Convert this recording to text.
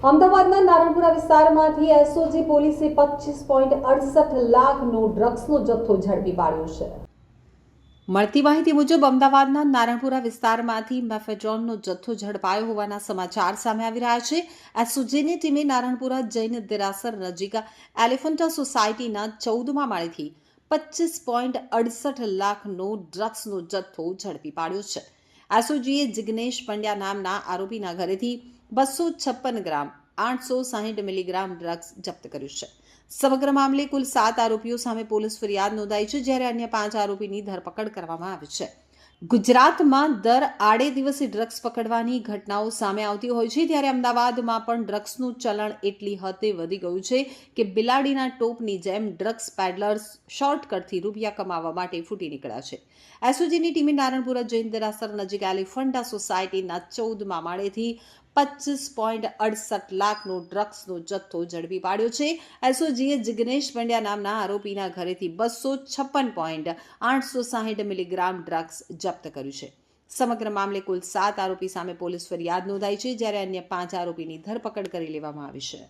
અમદાવાદના નારણપુરા વિસ્તારમાંથી એસઓજી પોલીસે 25.68 લાખનો ડ્રગ્સનો જથ્થો ઝડપી પાડ્યો છે। મળતી માહિતી મુજબ અમદાવાદના નારણપુરા વિસ્તારમાંથી મેફેડ્રોનનો જથ્થો ઝડપાયો હોવાના સમાચાર સામે આવી રહ્યા છે। એસઓજીની ટીમે નારણપુરા જૈન દેરાસર નજીક એલિફન્ટા સોસાયટીના 14મા માળેથી 25.68 લાખનો ડ્રગ્સનો જથ્થો ઝડપી પાડ્યો છે। એસઓજીએ જિગ્નેશ પંડ્યા નામના આરોપીના ઘરેથી 256 ગ્રામ 860 મિલીગ્રામ ડ્રગ્સ જપ્ત કર્યું છે। સમગ્ર મામલે કુલ 7 આરોપીઓ સામે પોલીસ ફરિયાદ નોંધાઈ છે, જ્યારે અન્ય 5 આરોપીની ધરપકડ કરવામાં આવી છે। ગુજરાતમાં દર આડે દિવસે ડ્રગ્સ પકડવાની ઘટનાઓ સામે આવતી હોય છે, ત્યારે અમદાવાદમાં પણ ડ્રગ્સનું ચલણ એટલી હદે વધી ગયું છે કે બિલાડીના ટોપની જેમ ડ્રગ્સ પેડલર્સ શોર્ટકટથી રૂપિયા કમાવા માટે ફૂટી નીકળ્યા છે। એસઓજીની ટીમે નારણપુરા જૈન દેરાસર નજીક એલિફન્ટા સોસાયટીના 14મા માળેથી 25.68 લાખનો ડ્રગ્સનો જથ્થો ઝડપી પાડ્યો છે। એસઓજીએ જિગ્નેશ પંડ્યા નામના આરોપીના ઘરેથી 256.860 મિલીગ્રામ ડ્રગ્સ જપ્ત કર્યું છે। સમગ્ર મામલે કુલ 7 આરોપી સામે પોલીસ ફરિયાદ નોંધાઈ છે, જ્યારે અન્ય 5 આરોપીની ધરપકડ કરી લેવામાં આવી છે।